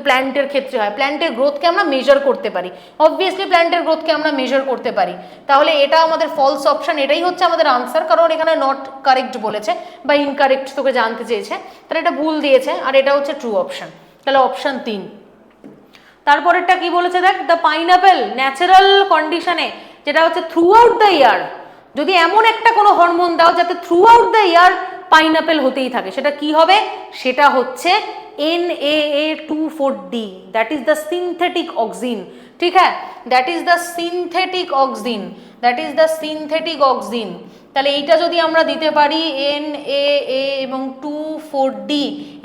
প্ল্যান্টের ক্ষেত্রে হয়। প্ল্যান্টের গ্রোথকে আমরা মেজার করতে পারি, অবভিয়াসলি প্ল্যান্টের গ্রোথকে আমরা মেজার করতে পারি। তাহলে এটা আমাদের ফলস অপশন, এটাই হচ্ছে আমাদের আনসার, কারণ এখানে নট কারেক্ট বলেছে বা ইনকারেক্ট তোকে জানতে চেয়েছে, তাহলে এটা ভুল দিয়েছে, আর এটা হচ্ছে ট্রু অপশন। তাহলে অপশন 3। তারপরেরটা কি বলেছে দেখ, দ্য পাইনঅ্যাপেল ন্যাচারাল কন্ডিশনে, যেটা হচ্ছে থ্রু আউট দ্য ইয়ার, যদি এমন একটা কোনো হরমোন দাও যাতে through out the year pineapple হতেই থাকে, সেটা কি হবে? সেটা হচ্ছে NAA24D, that is the synthetic auxin. ঠিক হ্যাঁ, that is the synthetic auxin. তাহলে এইটা যদি আমরা দিতে পারি, NAA এবং 24D,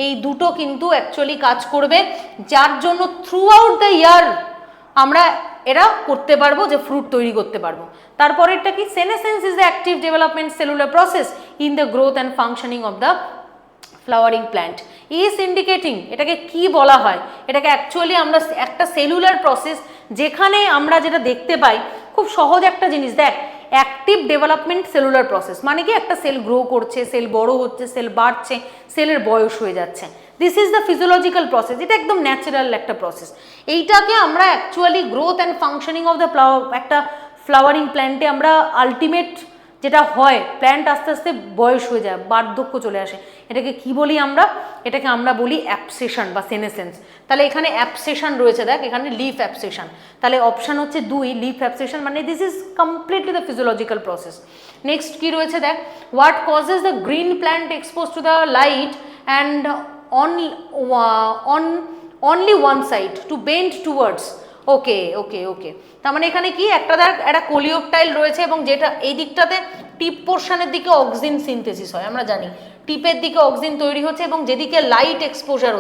এই দুটো কিন্তু অ্যাকচুয়ালি কাজ করবে, যার জন্য থ্রু আউট দ্য ইয়ার আমরা এরা করতে পারবো, যে ফ্রুট তৈরি করতে পারবো। তারপরেরটা কি, senescence is the active development cellular process in the growth and functioning of the flowering plant is indicating. এটাকে কি বলা হয়? এটাকে অ্যাকচুয়ালি আমরা একটা সেলুলার প্রসেস, যেখানে আমরা যেটা দেখতে পাই, খুব সহজ একটা জিনিস দেখ, অ্যাক্টিভ ডেভেলপমেন্ট সেলুলার প্রসেস মানে কি, একটা সেল গ্রো করছে, সেল বড় হচ্ছে, সেল বাড়ছে, সেলের বয়স হয়ে যাচ্ছে, this is the physiological process, এটা একদম ন্যাচারাল একটা প্রসেস। এইটাকে আমরা actually growth and functioning of the একটা ফ্লাওয়ারিং প্ল্যান্টে আমরা আলটিমেট যেটা হয়, প্ল্যান্ট আস্তে আস্তে বয়স হয়ে যায়, বার্ধক্য চলে আসে, এটাকে কি বলি আমরা? এটাকে আমরা বলি অ্যাবসেশন বা সেনেসেন্স। তাহলে এখানে অ্যাবসেশন রয়েছে, দেখ এখানে লিফ অ্যাবসেশন, তাহলে অপশান হচ্ছে 2, লিফ অ্যাবসেশন, মানে this is completely the physiological process. Next কি রয়েছে দেখ, what causes the green plant expose to the light and only one side to bend towards. Okay, তার মানে এখানে কি, একটা কোলিওপটাইল রয়েছে, এবং যেটা এই দিকটাতে টিপ পোর্শনের দিকে অক্সিন সিনথেসিস হয়, আমরা জানি টিপের দিকে অক্সিন তৈরি হচ্ছে, এবং যেদিকে লাইট এক্সপোজার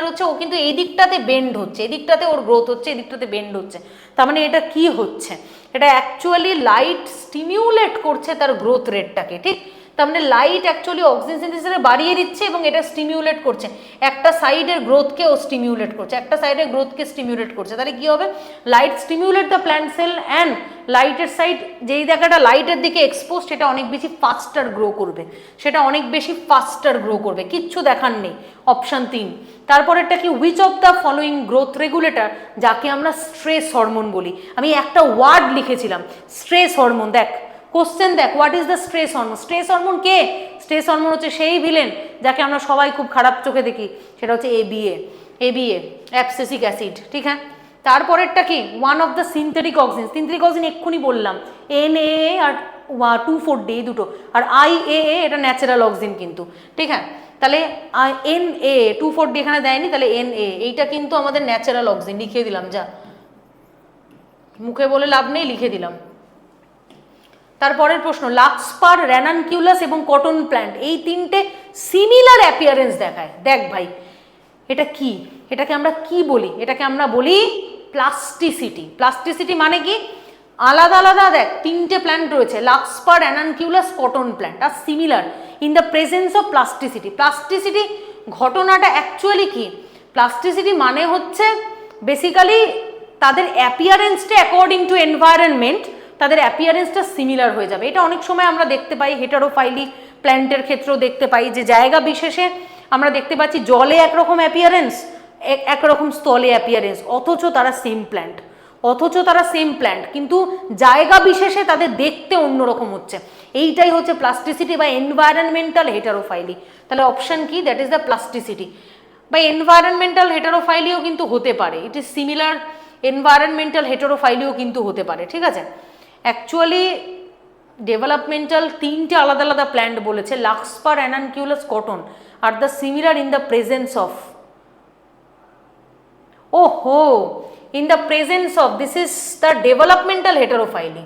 হচ্ছে, ও কিন্তু এই দিকটাতে বেন্ড হচ্ছে, এদিকটাতে ওর গ্রোথ হচ্ছে, এদিকটাতে বেন্ড হচ্ছে। তার মানে এটা কি হচ্ছে? এটা অ্যাকচুয়ালি লাইট স্টিমিউলেট করছে তার গ্রোথ রেটটাকে, ঠিক, তার মানে লাইট অ্যাকচুয়ালি অক্সিজেন সিনথেসিসকে বাড়িয়ে দিচ্ছে এবং এটা স্টিমিউলেট করছে, একটা সাইডের গ্রোথকেও স্টিমিউলেট করছে, একটা সাইডের গ্রোথকে স্টিমিউলেট করছে। তাহলে কি হবে, light stimulate the plant cell and লাইটের সাইড, যেই জায়গাটা লাইটের দিকে এক্সপোজ সেটা অনেক বেশি ফাস্টার গ্রো করবে, সেটা অনেক বেশি ফাস্টার গ্রো করবে। কিচ্ছু দেখার নেই, অপশান 3। তারপরেরটা কি, which of the following growth regulator, যাকে আমরা স্ট্রেস হরমোন বলি। আমি একটা ওয়ার্ড লিখেছিলাম স্ট্রেস হরমোন। দেখ কোশ্চেন দেখ, what is the stress hormone. Stress hormone K? Stress hormone হচ্ছে সেই ভিলেন যাকে আমরা সবাই খুব খারাপ চোখে দেখি, সেটা হচ্ছে এবিএ অ্যাবসেসিক অ্যাসিড। ঠিক হ্যাঁ, তারপরেরটা কি, one of the synthetic oxygen. Synthetic oxygen এক্ষুনি বললাম, NaA আর 2,4-D এই দুটো, আর IAA এটা ন্যাচারাল অক্সিজেন কিন্তু। ঠিক হ্যাঁ, তাহলে Na 2,4-D এখানে দেয়নি, তাহলে Na এইটা কিন্তু আমাদের ন্যাচারাল অক্সিজেন, লিখে দিলাম, যা মুখে বলে লাভ নেই, লিখে দিলাম। তারপরের প্রশ্ন, লাক্সপার, র্যানানকিউলাস এবং কটন প্ল্যান্ট, এই তিনটে সিমিলার অ্যাপিয়ারেন্স দেখায়। দেখ ভাই এটা কি, এটাকে আমরা কি বলি, এটাকে আমরা বলি প্লাস্টিসিটি। প্লাস্টিসিটি মানে কি, আলাদা আলাদা দেখ তিনটে প্ল্যান্ট রয়েছে, লাক্সপার, র্যানানকিউলাস, কটন প্ল্যান্ট, আর similar in the presence of plasticity. Plasticity ঘটনাটা অ্যাকচুয়ালি কি, প্লাস্টিসিটি মানে হচ্ছে বেসিক্যালি তাদের অ্যাপিয়ারেন্সটা অ্যাকর্ডিং টু এনভায়রনমেন্ট, তাদের অ্যাপিয়ারেন্সটা সিমিলার হয়ে যাবে। এটা অনেক সময় আমরা দেখতে পাই হেটারোফাইলি প্ল্যান্টের ক্ষেত্রেও দেখতে পাই, যে জায়গা বিশেষে আমরা দেখতে পাচ্ছি জলে একরকম অ্যাপিয়ারেন্স, একরকম স্থলে অ্যাপিয়ারেন্স, অথচ তারা সেম প্ল্যান্ট, কিন্তু জায়গা বিশেষে তাদের দেখতে অন্যরকম হচ্ছে। এইটাই হচ্ছে প্লাস্টিসিটি বা এনভায়রনমেন্টাল হেটারোফাইলি। তাহলে অপশন কি, দ্যাট ইজ দ্য প্লাস্টিসিটি। বা এনভায়রনমেন্টাল হেটারোফাইলিও কিন্তু হতে পারে, ইট ইজ সিমিলার এনভায়রনমেন্টাল হেটারোফাইলিও কিন্তু হতে পারে। ঠিক আছে, অ্যাকচুয়ালি ডেভেলপমেন্টাল তিনটে আলাদা আলাদা প্ল্যান্ট বলেছে, লাক্সপার, র্যানানকিউলাস, কটন, আর the similar in the presence of, in the presence of, this is the developmental heterophyly,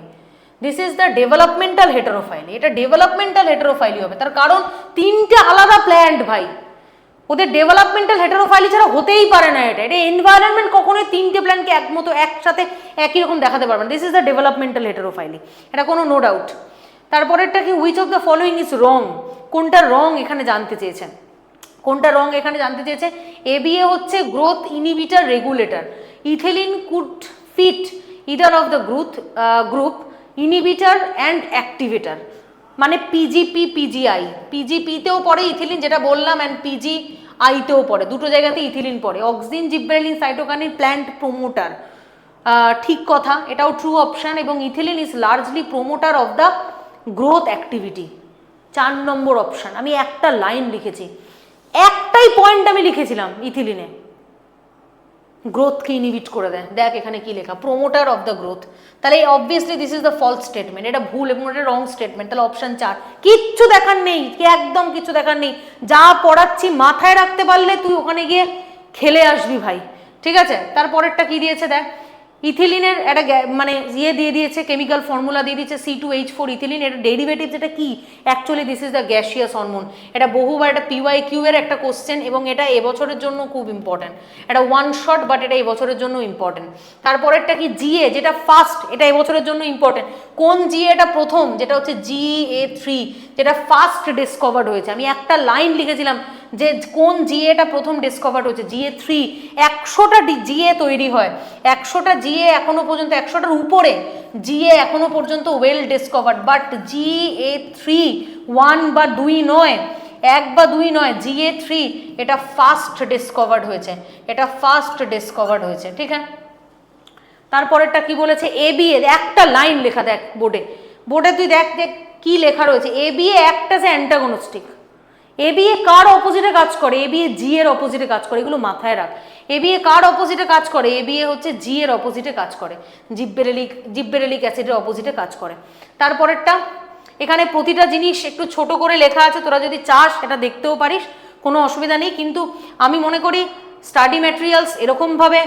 এটা ডেভেলপমেন্টাল হেটারোফাইলি হবে। তার কারণ তিনটে আলাদা প্ল্যান্ট ভাই, ওদের ডেভেলপমেন্টাল হেটারোফাইলি ছাড়া হতেই পারে না। এটা এনভায়রনমেন্ট কখনোই তিনটে প্ল্যান্টকে একমতো একসাথে একই রকম দেখাতে পারবে না। This is the developmental heterophylly, এটা কোনো নো ডাউট। তারপরেরটা কি, which of the following is wrong, কোনটা রং এখানে জানতে চেয়েছেন, ABA হচ্ছে growth inhibitor regulator, ethylene could fit either of the group inhibitor and activator, মানে পিজিপিতেও পড়ে ইথিলিন যেটা বললাম, অ্যান্ড PGI-তেও পড়ে, দুটো জায়গাতে ইথিলিন পড়ে। Auxin, gibberellin, cytokinin plant promoter, ঠিক কথা, এটাও ট্রু অপশান। এবং ethylene is largely promoter of the growth activity, 4 number option. আমি একটা লাইন লিখেছি, একটাই পয়েন্ট আমি লিখেছিলাম, ইথিলিনে গ্রোথকে ইনহিবিট করে দেয়। দেখ এখানে কি লেখা, প্রোমোটার অফ দ্য গ্রোথ। তাহলে obviously this is the false statement, এটা ভুল এবং এটা রং স্টেটমেন্ট। তাহলে অপশন 4, কিচ্ছু দেখার নেই, একদম কিছু দেখার নেই, যা পড়াচ্ছি মাথায় রাখতে পারলে তুই ওখানে গিয়ে খেলে আসবি ভাই। ঠিক আছে, তারপরেরটা কি দিয়েছে দেখ, ইথিলিনের একটা মানে দিয়ে দিয়েছে, কেমিক্যাল ফর্মুলা দিয়ে দিয়েছে C2H4 ইথিলিন, এটা ডেরিভেটিভ, যেটা কি actually this is the gaseous hormone. এটা বহুবার একটা PYQ এর একটা কোশ্চেন, এবং এটা এবছরের জন্য খুব ইম্পর্টেন্ট, এটা ওয়ান শট, বাট এটা এবছরের জন্য ইম্পর্টেন্ট। তারপরেরটা কি, GA, যেটা ফার্স্ট, এটা এবছরের জন্য ইম্পর্টেন্ট। কোন GA এটা প্রথম, যেটা হচ্ছে GA3, যেটা ফার্স্ট ডিসকভার্ড হয়েছে। আমি একটা লাইন লিখেছিলাম যে কোন GA-টা প্রথম ডিসকভার্ড হয়েছে, GA3। 100টা GA তৈরি হয়, 100টা GA এখনো পর্যন্ত, 100টার উপরে GA এখনো পর্যন্ত ওয়েল ডিসকভার্ড, বাট GA3 1 বা 2 নয়, 1 বা 2 নয়, GA3 এটা ফার্স্ট ডিসকভার্ড হয়েছে, ঠিক আছে। তারপরেরটা কি বলেছে, ABA, একটা লাইন লেখা দেখ বোর্ডে তুই দেখ কি লেখা রয়েছে। ABA act as antagonistic, ABA কার অপোজিটে কাজ করে, ABA G এর অপোজিটে কাজ করে, এগুলো মাথায় রাখ। ABA কার অপোজিটে কাজ করে, ABA হচ্ছে G এর অপোজিটে কাজ করে, জিব্বেরেলিক অ্যাসিডের অপোজিটে কাজ করে। তারপরেরটা, এখানে প্রতিটা জিনিস একটু ছোট করে লেখা আছে, তোরা যদি চাস এটা দেখতেও পারিস, কোনো অসুবিধা নেই। কিন্তু আমি মনে করি স্টাডি ম্যাটেরিয়ালস এরকমভাবে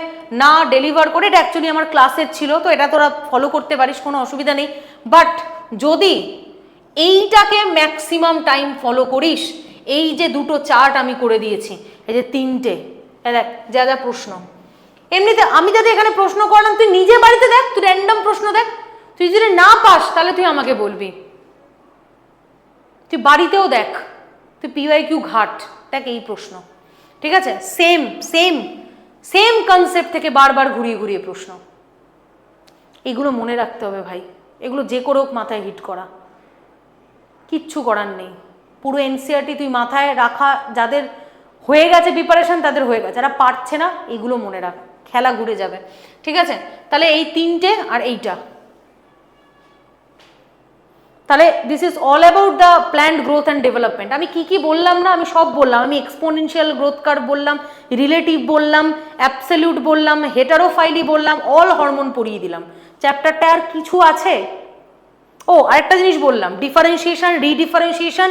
না ডেলিভার করে, এটা অ্যাকচুয়ালি আমার ক্লাসের ছিল, তো এটা তোরা ফলো করতে পারিস, কোনো অসুবিধা নেই। বাট যদি এইটাকে ম্যাক্সিমাম টাইম ফলো করিস, এই যে দুটো চার্ট আমি করে দিয়েছি, এই যে 3টে, দেখ যা প্রশ্ন, এমনিতে আমি যাতে এখানে প্রশ্ন করলাম, তুই নিজে বাড়িতে দেখ, তুই র্যান্ডম প্রশ্ন দেখ, তুই যদি না পাস তাহলে তুই আমাকে বলবি, তুই বাড়িতেও দেখ, তুই PYQ ঘাট দেখ, এই প্রশ্ন, ঠিক আছে, সেম সেম সেম কনসেপ্ট থেকে বারবার ঘুরিয়ে ঘুরিয়ে প্রশ্ন। এগুলো মনে রাখতে হবে ভাই, এগুলো যে করে হোক মাথায় হিট করা, কিচ্ছু করার নেই। পুরো NCERT তুই মাথায় রাখা, যাদের হয়ে গেছে প্রিপারেশন তাদের হয়ে গেছে, যারা পারছে না এগুলো মনে রাখ, খেলা ঘুরে যাবে, ঠিক আছে। তাহলে এই তিনটে আর এইটা, তাহলে this is all about the planned growth and development. আমি কি কি বললাম না, আমি সব বললাম। আমি এক্সপোনেনশিয়াল গ্রোথ কার্ভ বললাম, রিলেটিভ বললাম, অ্যাবসলিউট বললাম, হেটারোফাইলি বললাম, অল হরমোন পড়িয়ে দিলাম। চ্যাপ্টারটা আর কিছু আছে? ও আরেকটা জিনিস বললাম, ডিফারেন্সিয়েশন, রিডিফারেন্সিয়েশন,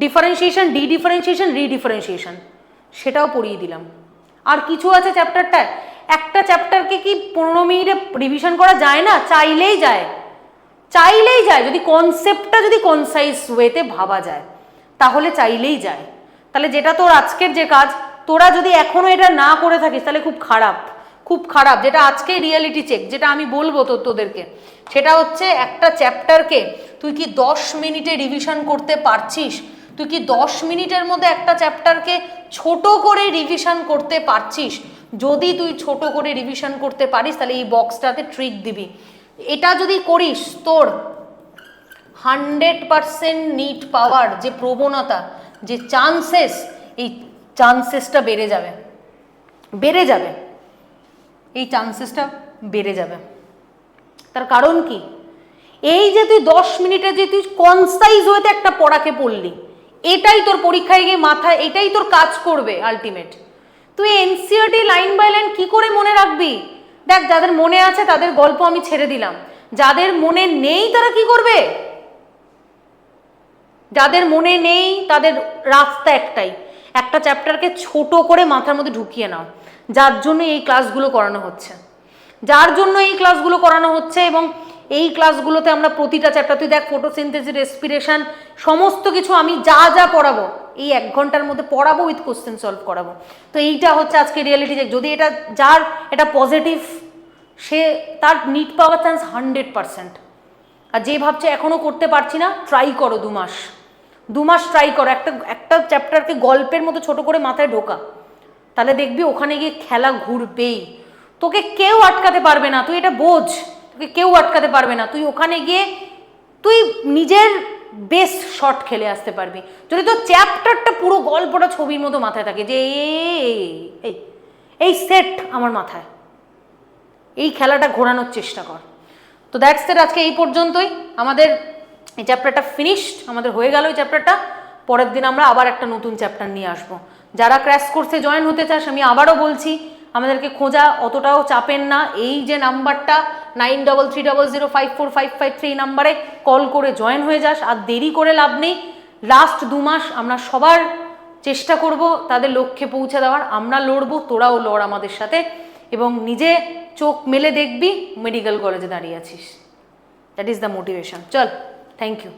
ডিফারেন্সিয়েশন, ডিডিফারেন্সিয়েশন, রিডিফারেন্সিয়েশন, সেটাও পড়িয়ে দিলাম। আর কিছু আছে চ্যাপ্টারটায়? একটা চ্যাপ্টারকে কি 15 মিনিটে রিভিশন করা যায় না? চাইলেই যায়, চাইলেই যায়, যদি কনসেপ্টটা যদি কনসাইজ ওয়েতে ভাবা যায় তাহলে চাইলেই যায়। তাহলে যেটা তোর আজকের যে কাজ, তোরা যদি এখনো এটা না করে থাকিস তাহলে খুব খারাপ, খুব খারাপ। যেটা আজকে রিয়েলিটি চেক, যেটা আমি বলবো তোদেরকে, সেটা হচ্ছে একটা চ্যাপ্টারকে তুই কি 10 মিনিটে রিভিশন করতে পারছিস? তুই কি 10 মিনিটের মধ্যে একটা চ্যাপ্টারকে ছোট করে রিভিশন করতে পারছিস? যদি তুই ছোট করে রিভিশন করতে পারিস তাহলে এই বক্সটাতে ট্রিক দিবি। এটা যদি করিস, তোর 100% নিট পাওয়ার যে প্রবণতা, যে চান্সেস, এই চান্সেসটা বেড়ে যাবে, বেড়ে যাবে, এই চান্সেসটা বেড়ে যাবে। তার কারণ কি? এই যে তুই 10 মিনিটে যে তুই কনসাইজ ওয়েতে একটা পড়াকে পড়লি, এটাই তোর পরীক্ষায় গিয়ে মাথায়, এটাই তোর কাজ করবে আলটিমেট। তুই NCERT লাইন বাই লাইন কি করে মনে রাখবি? দেখ, যাদের মনে আছে তাদের গল্প আমি ছেড়ে দিলাম, যাদের মনে নেই তারা কি করবে? যাদের মনে নেই তাদের রাস্তা একটাই, একটা চ্যাপ্টারকে ছোট করে মাথার মধ্যে ঢুকিয়ে নাও। যার জন্য এই ক্লাসগুলো করানো হচ্ছে, যার জন্য এই ক্লাসগুলো করানো হচ্ছে। এবং এই ক্লাসগুলোতে আমরা প্রতিটা চ্যাপ্টার, তুই দেখ, ফটোসিনথেসিস, রেসপিরেশন, সমস্ত কিছু আমি যা যা পড়াবো এই 1 ঘন্টার মধ্যে পড়াবো, উইথ কোশ্চেন সলভ করাবো। তো এইটা হচ্ছে আজকে রিয়েলিটি চেক। যদি এটা যার এটা পজিটিভ, সে তার নিট পাওয়ার চান্স 100%। আর যে ভাবছে এখনও করতে পারছি না, ট্রাই করো 2 মাস, 2 মাস ট্রাই করো, একটা চ্যাপ্টারকে গল্পের মতো ছোট করে মাথায় ঢোকা, তাহলে দেখবি ওখানে গিয়ে খেলা ঘুরবেই, তোকে কেউ আটকাতে পারবে না। তুই এটা বোঝ, তোকে কেউ আটকাতে পারবে না। তুই ওখানে গিয়ে তুই নিজের বেস্ট শট খেলে আসতে পারবি, যদি তোর চ্যাপ্টারটা পুরো গল্পটা ছবির মতো মাথায় থাকে, যে এই সেট আমার মাথায়, এই খেলাটা ঘোরানোর চেষ্টা কর। তো দ্যাটস ইট, আজকে এই পর্যন্তই। আমাদের এই চ্যাপ্টারটা ফিনিশড, আমাদের হয়ে গেল এই চ্যাপ্টারটা। পরের দিন আমরা আবার একটা নতুন চ্যাপ্টার নিয়ে আসবো। যারা ক্র্যাশ কোর্সে জয়েন হতে চাস, আমি আবারও বলছি, আমাদেরকে খোঁজা অতটাও চাপেন না। এই যে নাম্বারটা 9300054553 নাম্বারে কল করে জয়েন হয়ে যাস। আর দেরি করে লাভ নেই, লাস্ট 2 মাস আমরা সবার চেষ্টা করব তাদের লক্ষ্যে পৌঁছে দেওয়ার। আমরা লড়বো, তোরাও লড় আমাদের সাথে, এবং নিজে চোখ মেলে দেখবি মেডিকেল কলেজে দাঁড়িয়ে আছিস। That is the motivation. চল, থ্যাংক ইউ।